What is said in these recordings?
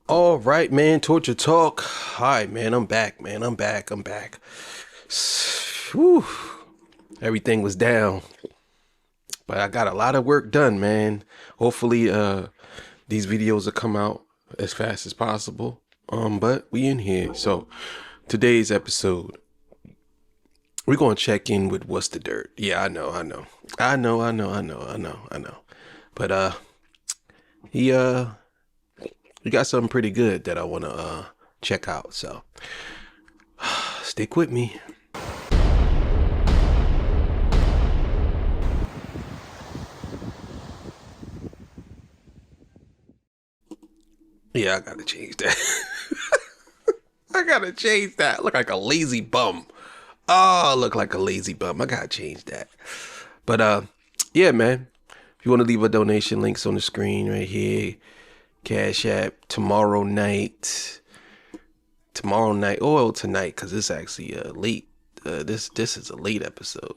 All right, man. Torture Talk. Hi, man. I'm back, man. I'm back. Whew. Everything was down, but I got a lot of work done, man. Hopefully, these videos will come out as fast as possible. But we in here. So today's episode, we're gonna check in with what's the dirt. Yeah, I know. But he got something pretty good that I wanna check out. So stick with me. Yeah, I gotta change that. I gotta change that. I look like a lazy bum. Oh, I look like a lazy bum. I gotta change that. But yeah, man. If you want to leave a donation, links on the screen right here. Cash App tomorrow night. Oh, tonight, because it's actually late. This is a late episode.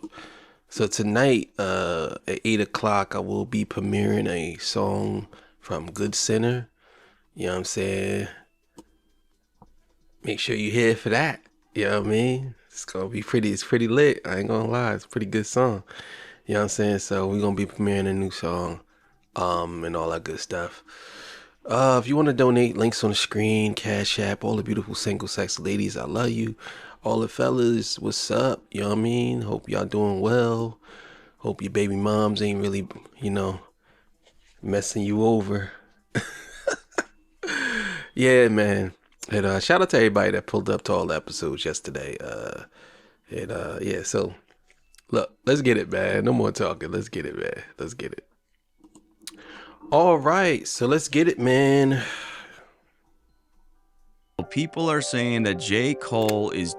So tonight at 8 o'clock, I will be premiering a song from Good Sinner. You know what I'm saying? Make sure you're here for that. You know what I mean? It's pretty lit. I ain't gonna lie, it's a pretty good song. You know what I'm saying? So we're gonna be premiering a new song, and all that good stuff. If you want to donate, links on the screen, Cash App, all the beautiful single sex ladies, I love you. All the fellas, what's up? You know what I mean? Hope y'all doing well. Hope your baby moms ain't really, messing you over. Yeah, man. And shout out to everybody that pulled up to all the episodes yesterday. Yeah, so look, let's get it, man. No more talking. Let's get it, man. Let's get it. All right, so let's get it, man. People are saying that J. Cole is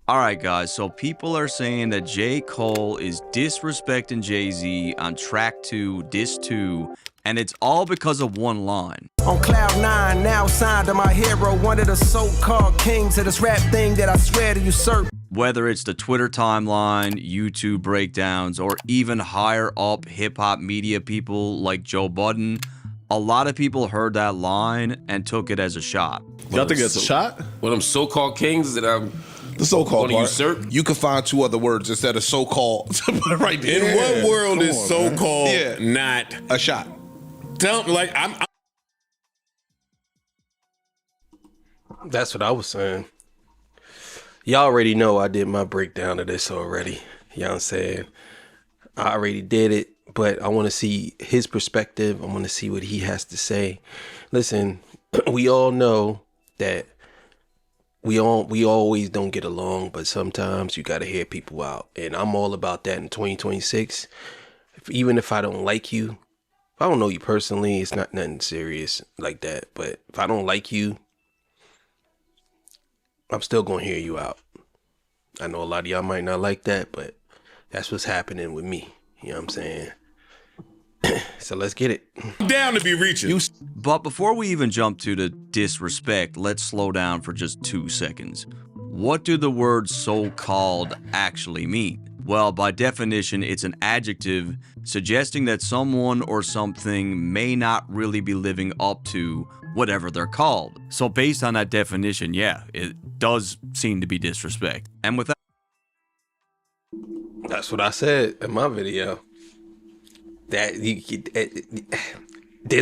Alright guys, so people are saying that J. Cole is disrespecting Jay-Z on track 2, Diss 2, and it's all because of one line. On cloud 9, now signed to my hero, one of the so-called kings of this rap thing that I swear to usurp. Whether it's the Twitter timeline, YouTube breakdowns, or even higher up hip-hop media people like Joe Budden, a lot of people heard that line and took it as a shot. Y'all think it's a shot? One of them so-called kings that I'm The so-called gonna part. usurp. You can find two other words instead of so-called right there. Yeah, In what world come is on, so-called Yeah. not A shot. I'm That's what I was saying. Y'all already know I did my breakdown of this already. You know what I'm saying? I already did it, but I want to see his perspective. I want to see what he has to say. Listen, we all know that we always don't get along, but sometimes you got to hear people out. And I'm all about that in 2026. Even if I don't like you, if I don't know you personally, it's not nothing serious like that. But if I don't like you, I'm still going to hear you out. I know a lot of y'all might not like that, but that's what's happening with me. You know what I'm saying? So let's get it. down to be reaching. But before we even jump to the disrespect, let's slow down for just 2 seconds. What do the words so-called actually mean? Well, by definition, it's an adjective suggesting that someone or something may not really be living up to whatever they're called. So based on that definition, yeah, it does seem to be disrespect. And with that, That's what I said in my video. There's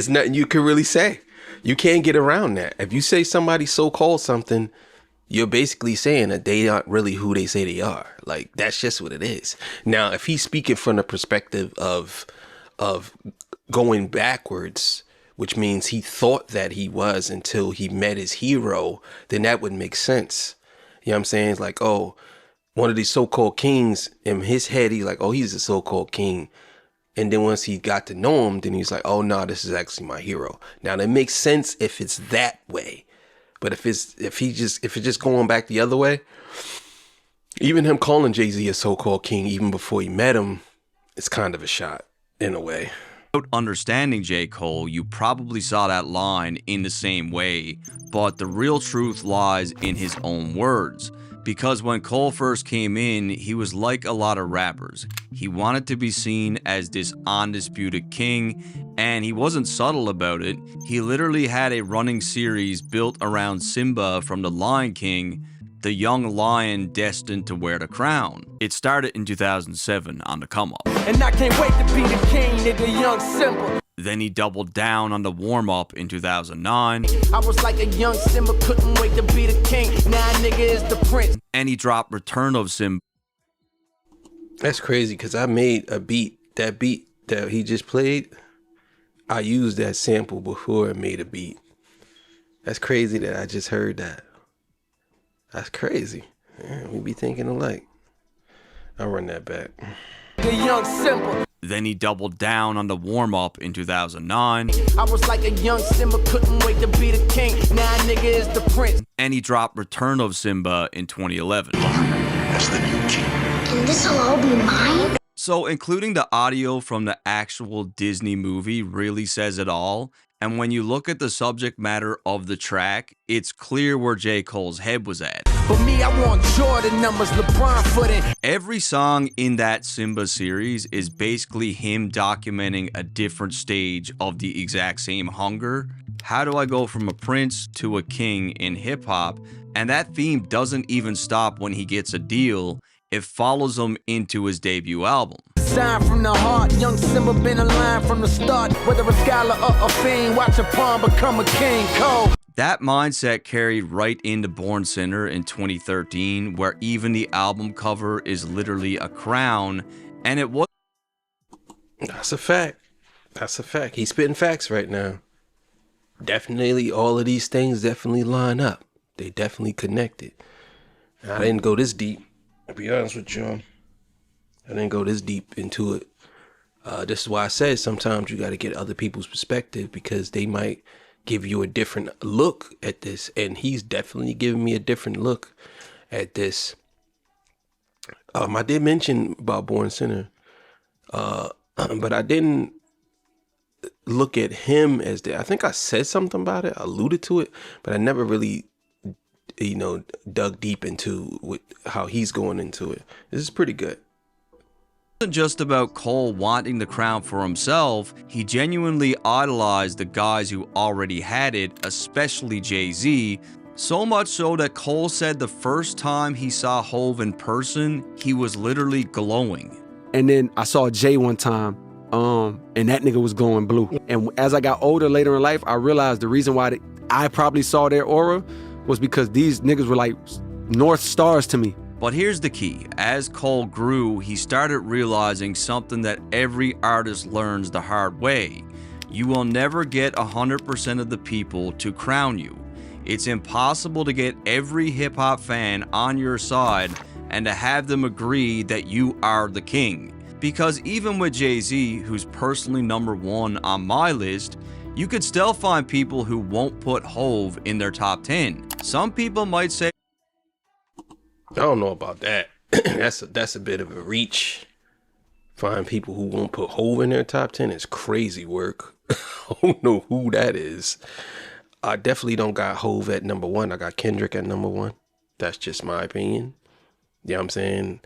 nothing you can really say. You can't get around that. If you say somebody so-called something, you're basically saying that they aren't really who they say they are. Like, that's just what it is. Now, if he's speaking from the perspective of going backwards, which means he thought that he was until he met his hero, then that would make sense. You know what I'm saying? It's like, oh, one of these so-called kings, in his head, he's like, oh, he's a so-called king. And then once he got to know him, then he's like, oh, no, this is actually my hero. Now, that makes sense if it's that way. But if it's just going back the other way, even him calling Jay-Z a so-called king even before he met him, it's kind of a shot in a way. without understanding J. Cole, you probably saw that line in the same way, but the real truth lies in his own words. Because when Cole first came in, he was like a lot of rappers. He wanted to be seen as this undisputed king, and he wasn't subtle about it. He literally had a running series built around Simba from The Lion King, the young lion destined to wear the crown. It started in 2007 on the come up. And I can't wait to be the king, nigga, young Simba. Then he doubled down on the warm-up in 2009. I was like a young Simba, couldn't wait to be the king. Now nigga is the prince. And he dropped Return of Simba. That's crazy because I made a beat. That beat that he just played, I used that sample before I made a beat. That's crazy that I just heard that. That's crazy. Yeah, we be thinking alike. I'll run that back. The young Simba. Then he doubled down on the warm-up in 2009. I was like a young Simba, couldn't wait to be the king. Now nigga is the prince. And he dropped Return of Simba in 2011. As the new king. And this'll all be mine? So including the audio from the actual Disney movie really says it all. And when you look at the subject matter of the track, it's clear where J. Cole's head was at. For me, I want Jordan numbers, LeBron footing. Every song in that Simba series is basically him documenting a different stage of the exact same hunger. How do I go from a prince to a king in hip-hop? And that theme doesn't even stop when he gets a deal. It follows him into his debut album. Sign from the heart, young Simba been aligned from the start. Whether a scholar or a fiend, watch a pawn become a king. Cole. That mindset carried right into Born Sinner in 2013, where even the album cover is literally a crown, and it was... That's a fact. That's a fact. He's spitting facts right now. Definitely, all of these things definitely line up. They definitely connected. I didn't go this deep. To be honest with you, I didn't go this deep into it. This is why I said sometimes you got to get other people's perspective because they might give you a different look at this. And he's definitely giving me a different look at this. I did mention about Born Sinner, but I didn't look at him as I think I said something about it, alluded to it, but I never really dug deep into how he's going into it. This is pretty good. It wasn't just about Cole wanting the crown for himself. He genuinely idolized the guys who already had it, especially Jay-Z. So much so that Cole said the first time he saw Hov in person, he was literally glowing. And then I saw Jay one time, and that nigga was glowing blue. And as I got older later in life, I realized the reason why I probably saw their aura was because these niggas were like North Stars to me. But here's the key. As Cole grew, he started realizing something that every artist learns the hard way. You will never get 100% of the people to crown you. It's impossible to get every hip-hop fan on your side and to have them agree that you are the king. Because even with Jay-Z, who's personally #1 on my list, you could still find people who won't put Hov in their top 10. Some people might say, I don't know about that. That's a bit of a reach. Find people who won't put Hov in their top 10 is crazy work. I don't know who that is. I definitely don't got Hov at #1. I got Kendrick at #1. That's just my opinion. You know what I'm saying?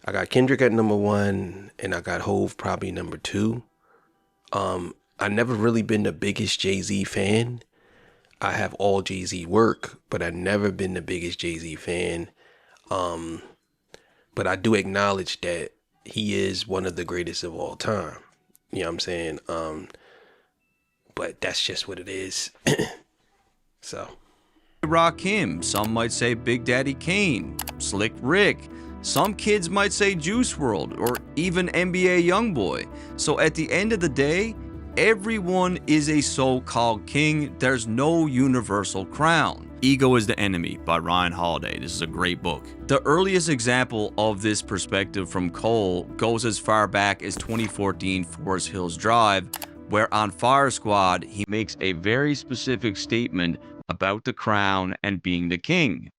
I got Kendrick at #1 and I got Hov probably #2. I never really been the biggest Jay-Z fan. I have all Jay-Z work, but I've never been the biggest Jay-Z fan. But I do acknowledge that he is one of the greatest of all time. You know what I'm saying? But that's just what it is. So. Rakim, some might say Big Daddy Kane, Slick Rick. Some kids might say Juice WRLD or even NBA Youngboy. So at the end of the day, everyone is a so-called king. There's no universal crown. Ego is the Enemy by Ryan Holiday. This is a great book. The earliest example of this perspective from Cole goes as far back as 2014 Forest Hills Drive, where on Fire Squad, he makes a very specific statement about the crown and being the king.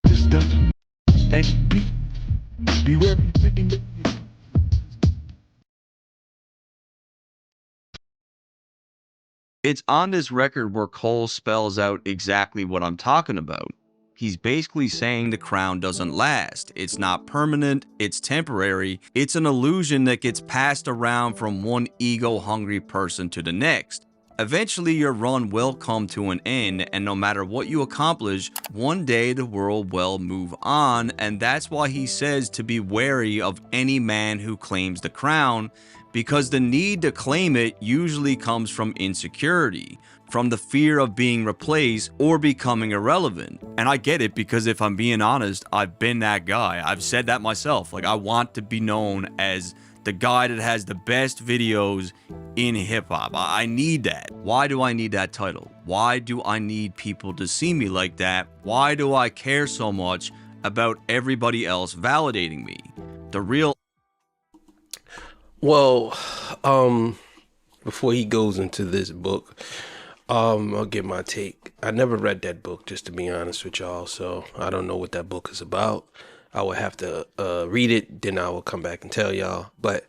It's on this record where Cole spells out exactly what I'm talking about. He's basically saying the crown doesn't last. It's not permanent, it's temporary. It's an illusion that gets passed around from one ego-hungry person to the next. Eventually, your run will come to an end, and no matter what you accomplish, one day the world will move on, and that's why he says to be wary of any man who claims the crown, because the need to claim it usually comes from insecurity, from the fear of being replaced or becoming irrelevant. And I get it, because if I'm being honest, I've been that guy. I've said that myself. Like, I want to be known as the guy that has the best videos in hip-hop. I need that. Why do I need that title? Why do I need people to see me like that? Why do I care so much about everybody else validating me? The real... Well, before he goes into this book, I'll give my take. I never read that book, just to be honest with y'all, so I don't know what that book is about. I would have to read it, then I will come back and tell y'all. But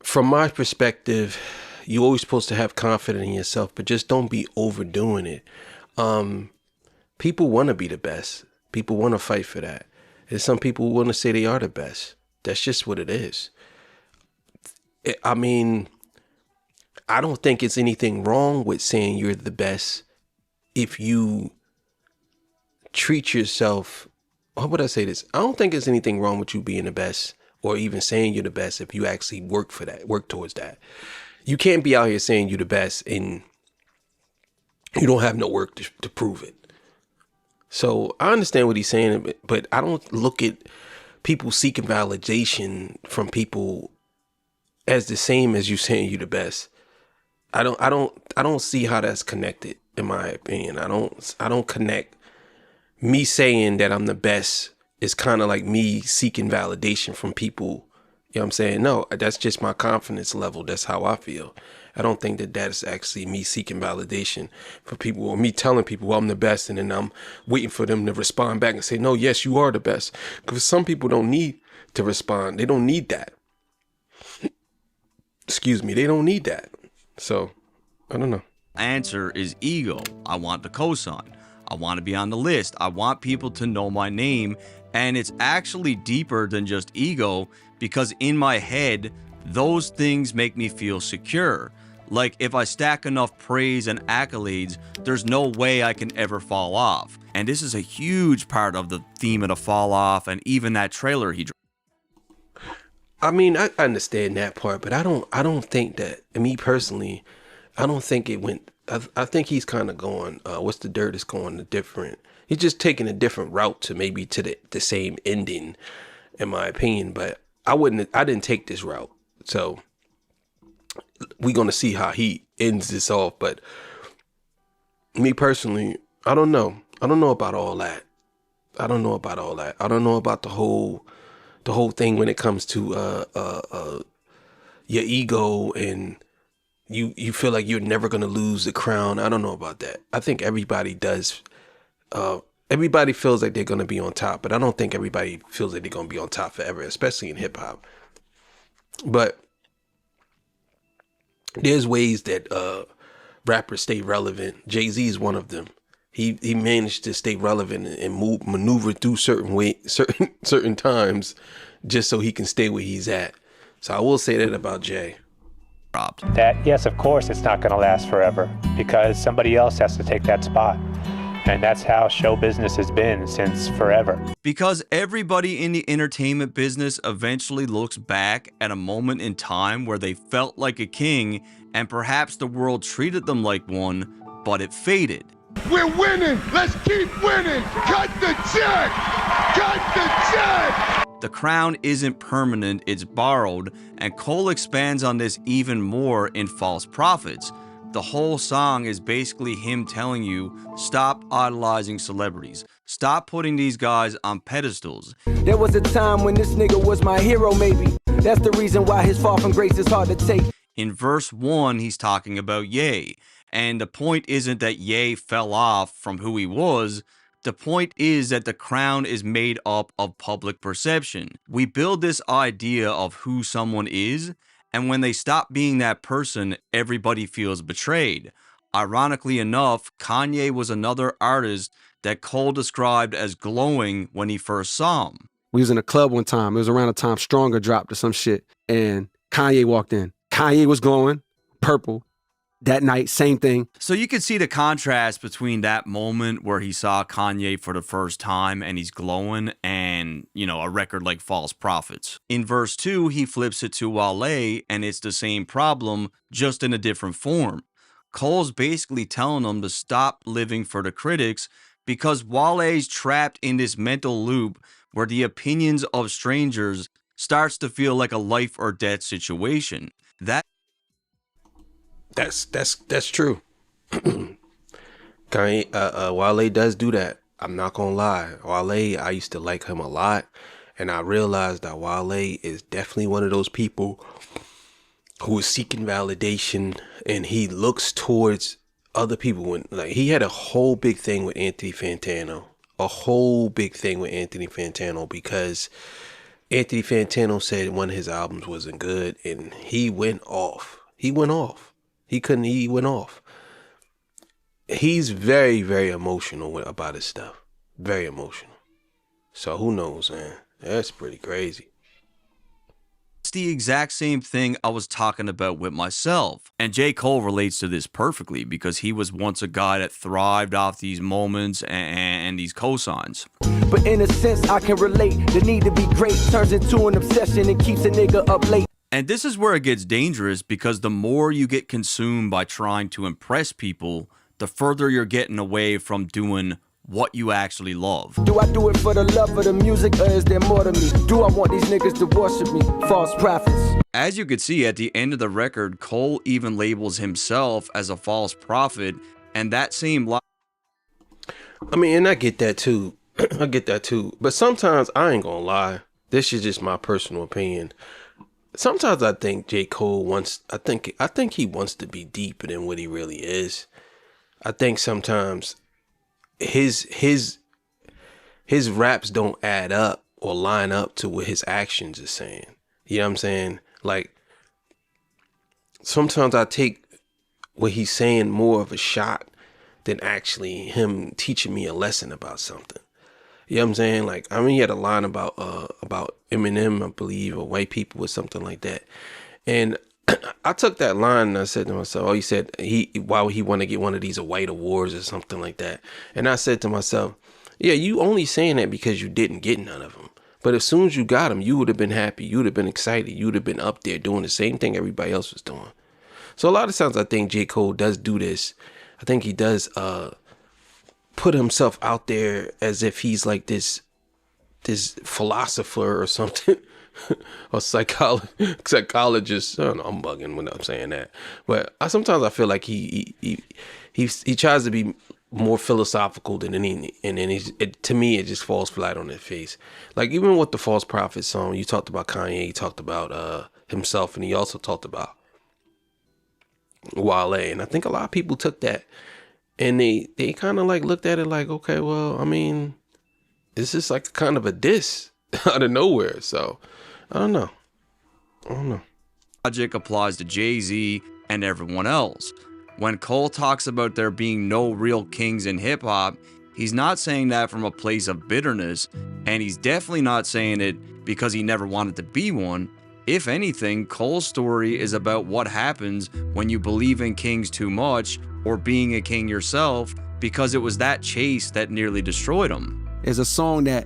from my perspective, you're always supposed to have confidence in yourself, but just don't be overdoing it. People want to be the best. People want to fight for that. And some people want to say they are the best. That's just what it is. I mean, I don't think it's anything wrong with saying you're the best if you treat yourself. How would I say this? I don't think there's anything wrong with you being the best or even saying you're the best if you actually work for that, work towards that. You can't be out here saying you're the best and you don't have no work to prove it. So I understand what he's saying, but I don't look at people seeking validation from people as the same as you saying you're the best. I don't see how that's connected, in my opinion. I don't connect me saying that I'm the best is kind of like me seeking validation from people. You know what I'm saying? No, that's just my confidence level. That's how I feel. I don't think that that's actually me seeking validation for people or me telling people, well, I'm the best. And then I'm waiting for them to respond back and say, no, yes, you are the best. Because some people don't need to respond. They don't need that. Excuse me. They don't need that. So I don't know. Answer is ego. I want the cosign. I want to be on the list. I want people to know my name. And it's actually deeper than just ego, because in my head, those things make me feel secure. Like if I stack enough praise and accolades, there's no way I can ever fall off. And this is a huge part of the theme of the fall off and even that trailer he dropped. I mean, I understand that part, but I don't think that, me personally, I don't think it went, I think he's kind of going, what's the dirt is going a different, he's just taking a different route to maybe to the same ending, in my opinion, but I didn't take this route. So we're going to see how he ends this off, but me personally, I don't know. I don't know about all that. I don't know about all that. I don't know about the whole thing when it comes to your ego and you feel like you're never going to lose the crown. I don't know about that. I think everybody does. Everybody feels like they're going to be on top, but I don't think everybody feels like they're going to be on top forever, especially in hip hop. But there's ways that rappers stay relevant. Jay-Z is one of them. He managed to stay relevant and maneuver through certain times just so he can stay where he's at. So I will say that about Jay. That, yes, of course, it's not going to last forever because somebody else has to take that spot. And that's how show business has been since forever. Because everybody in the entertainment business eventually looks back at a moment in time where they felt like a king and perhaps the world treated them like one, but it faded. We're winning! Let's keep winning! Cut the check! Cut the check! The crown isn't permanent, it's borrowed, and Cole expands on this even more in False Prophets. The whole song is basically him telling you, stop idolizing celebrities. Stop putting these guys on pedestals. There was a time when this nigga was my hero, maybe. That's the reason why his fall from grace is hard to take. In verse 1, he's talking about Ye. And the point isn't that Ye fell off from who he was. The point is that the crown is made up of public perception. We build this idea of who someone is, and when they stop being that person, everybody feels betrayed. Ironically enough, Kanye was another artist that Cole described as glowing when he first saw him. We was in a club one time. It was around the time Stronger dropped or some shit. And Kanye walked in. Kanye was glowing, purple. That night, same thing. So you can see the contrast between that moment where he saw Kanye for the first time and he's glowing and, a record like False Prophets. In verse 2, he flips it to Wale and it's the same problem, just in a different form. Cole's basically telling him to stop living for the critics because Wale's trapped in this mental loop where the opinions of strangers starts to feel like a life or death situation. That's true. Kanye, Wale does do that. I'm not gonna lie. Wale, I used to like him a lot, and I realized that Wale is definitely one of those people who is seeking validation, and he looks towards other people. When he had a whole big thing with Anthony Fantano, because Anthony Fantano said one of his albums wasn't good, and he went off. He went off. He's very, very emotional about his stuff. Very emotional. So who knows, man? That's pretty crazy. It's the exact same thing I was talking about with myself. And J. Cole relates to this perfectly because he was once a guy that thrived off these moments and these cosigns. But in a sense, I can relate. The need to be great turns into an obsession and keeps a nigga up late. And this is where it gets dangerous because the more you get consumed by trying to impress people, the further you're getting away from doing what you actually love. Do I do it for the love of the music or is there more to me? Do I want these niggas to worship me? False prophets. As you could see at the end of the record, Cole even labels himself as a false prophet, and that same line. I mean, and I get that too. But sometimes, I ain't gonna lie, this is just my personal opinion. Sometimes I think J. Cole I think he wants to be deeper than what he really is. I think sometimes his raps don't add up or line up to what his actions are saying. You know what I'm saying? Like, sometimes I take what he's saying more of a shot than actually him teaching me a lesson about something. You know what I'm saying? Like, I mean, he had a line about Eminem, I believe, or white people or something like that. And I took that line and I said to myself, he said why would he want to get one of these white awards or something like that? And I said to myself, yeah, you only saying that because you didn't get none of them. But as soon as you got them, you would have been happy. You would have been excited. You would have been up there doing the same thing everybody else was doing. So a lot of times I think J. Cole does do this. I think he does put himself out there as if he's like this philosopher or something. Or psychologist. I don't know, I'm bugging when I'm saying that. But sometimes I feel like he tries to be more philosophical than any, and then to me it just falls flat on his face. Like, even with the False Prophet song, you talked about Kanye, you talked about himself, and he also talked about Wale. And I think a lot of people took that and they kind of like looked at it like, okay, well, I mean, this is like kind of a diss out of nowhere. So I don't know. Logic applies to Jay-Z and everyone else. When Cole talks about there being no real kings in hip-hop, he's not saying that from a place of bitterness, and he's definitely not saying it because he never wanted to be one. If anything, Cole's story is about what happens when you believe in kings too much or being a king yourself, because it was that chase that nearly destroyed him. It's a song that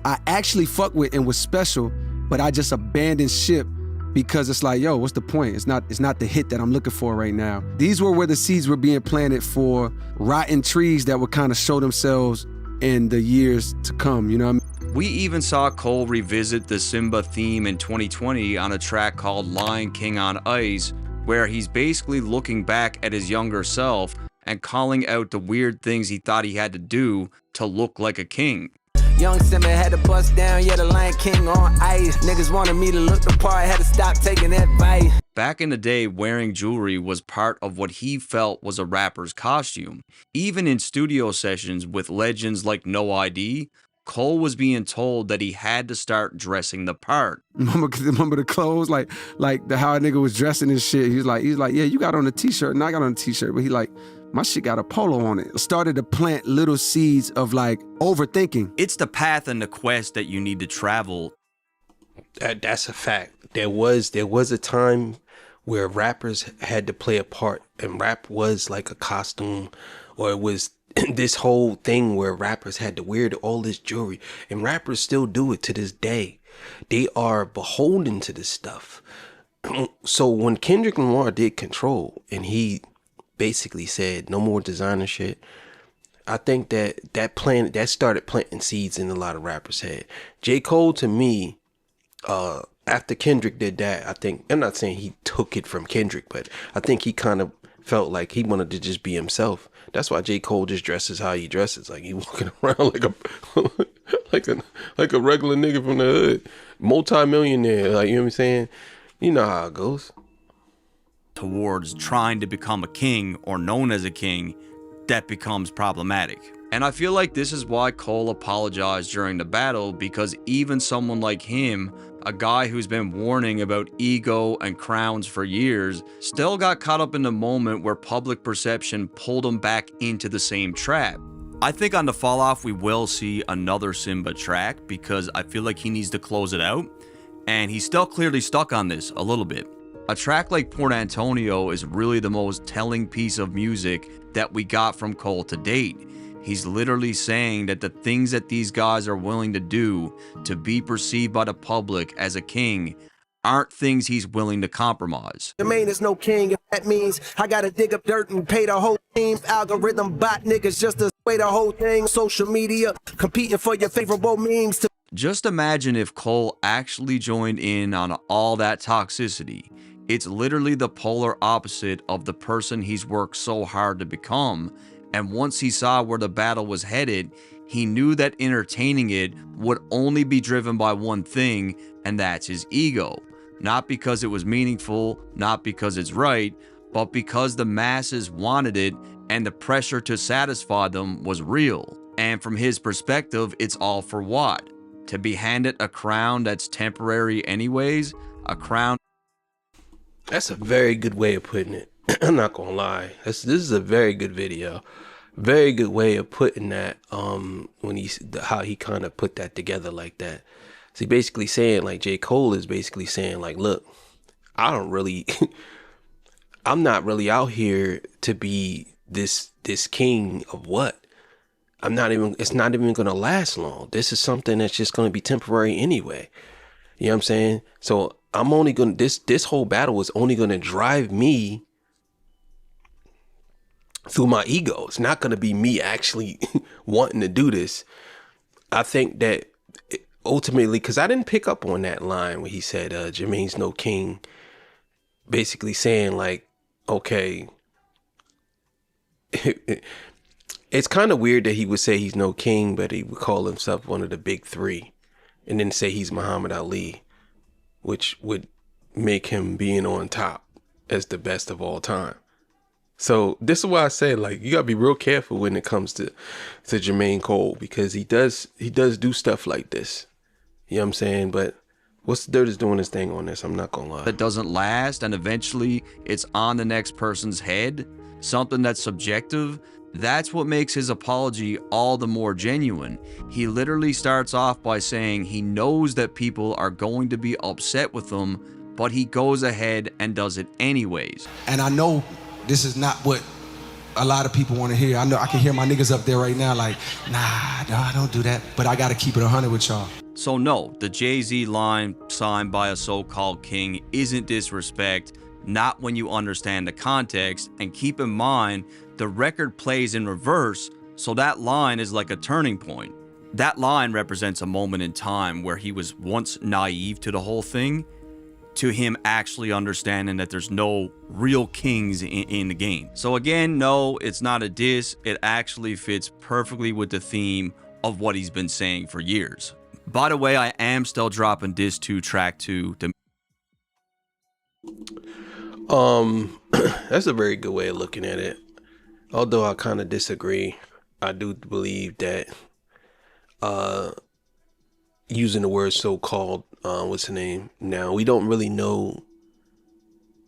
I actually fuck with and was special, but I just abandoned ship because it's like, yo, what's the point? It's not the hit that I'm looking for right now. These were where the seeds were being planted for rotten trees that would kind of show themselves in the years to come, you know what I mean? We even saw Cole revisit the Simba theme in 2020 on a track called Lion King on Ice, where he's basically looking back at his younger self and calling out the weird things he thought he had to do to look like a king. Young Simba had to bust down, yeah, the Lion King on ice. Niggas wanted me to look the part, had to stop taking advice. Back in the day, wearing jewelry was part of what he felt was a rapper's costume. Even in studio sessions with legends like No ID, Cole was being told that he had to start dressing the part. Remember the clothes, like how a nigga was dressing and shit. He's like, yeah, you got on a t-shirt and I got on a t-shirt, but he like, my shit got a polo on it. Started to plant little seeds of like overthinking. It's the path and the quest that you need to travel. That's a fact. There was a time where rappers had to play a part, and rap was like a costume, or it was this whole thing where rappers had to wear all this jewelry, and rappers still do it to this day. They are beholden to this stuff. So when Kendrick Lamar did Control, and he basically said no more designer shit, I think that started planting seeds in a lot of rappers' head. J. Cole, to me, after Kendrick did that, I think, I'm not saying he took it from Kendrick, but I think he kind of felt like he wanted to just be himself. That's why J. Cole just dresses how he dresses. Like he walking around like a regular nigga from the hood, multi-millionaire. Like, you know what I'm saying? You know how it goes. Towards trying to become a king or known as a king, that becomes problematic. And I feel like this is why Cole apologized during the battle, because even someone like him, a guy who's been warning about ego and crowns for years, still got caught up in the moment where public perception pulled him back into the same trap. I think on the fall off we will see another Simba track, because I feel like he needs to close it out, and he's still clearly stuck on this a little bit. A track like Port Antonio is really the most telling piece of music that we got from Cole to date. He's literally saying that the things that these guys are willing to do to be perceived by the public as a king aren't things he's willing to compromise. Jermaine is no king. That means I gotta dig up dirt and pay the whole team. Algorithm bot niggas just to sway the whole thing. Social media competing for your favorable memes. Just imagine if Cole actually joined in on all that toxicity. It's literally the polar opposite of the person he's worked so hard to become. And once he saw where the battle was headed, he knew that entertaining it would only be driven by one thing, and that's his ego. Not because it was meaningful, not because it's right, but because the masses wanted it and the pressure to satisfy them was real. And from his perspective, it's all for what? To be handed a crown that's temporary anyways? A crown. That's a very good way of putting it. I'm not gonna lie. This is a very good video. Very good way of putting that. When how he kind of put that together like that. So he basically saying, like, J. Cole is basically saying, like, look, I'm not really out here to be this king of what? It's not even gonna last long. This is something that's just gonna be temporary anyway. You know what I'm saying? So I'm only gonna, this whole battle is only gonna drive me through my ego. It's not going to be me actually wanting to do this. I think that ultimately, because I didn't pick up on that line where he said Jermaine's no king, basically saying like, okay, it's kind of weird that he would say he's no king, but he would call himself one of the big three, and then say he's Muhammad Ali, which would make him being on top as the best of all time. So this is why I say, like, you gotta be real careful when it comes to Jermaine Cole, because he does do stuff like this. You know what I'm saying? But what's the dirt is doing his thing on this? I'm not gonna lie. That doesn't last, and eventually it's on the next person's head, something that's subjective. That's what makes his apology all the more genuine. He literally starts off by saying he knows that people are going to be upset with him, but he goes ahead and does it anyways. And I know this is not what a lot of people want to hear. I know I can hear my niggas up there right now like, nah, don't do that. But I got to keep it 100 with y'all. So no, the Jay-Z line signed by a so-called king isn't disrespect, not when you understand the context. And keep in mind, the record plays in reverse, so that line is like a turning point. That line represents a moment in time where he was once naive to the whole thing, to him actually understanding that there's no real kings in the game. So again, no, it's not a diss. It actually fits perfectly with the theme of what he's been saying for years. By the way, I am still dropping Diss 2 track 2. That's a very good way of looking at it. Although I kind of disagree. I do believe that using the word so-called, what's the name? Now, we don't really know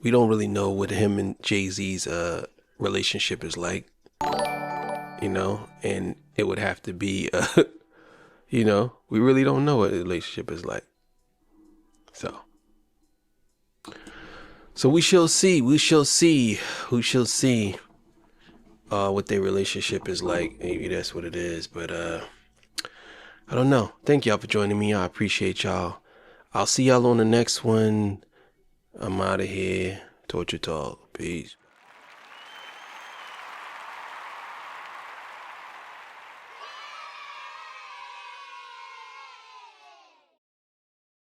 what him and Jay-Z's relationship is like, you know, and it would have to be, you know, we really don't know what the relationship is like. So we shall see. We shall see what their relationship is like. Maybe that's what it is, but I don't know. Thank y'all for joining me. I appreciate y'all. I'll see y'all on the next one. I'm out of here. Torture Talk. Peace.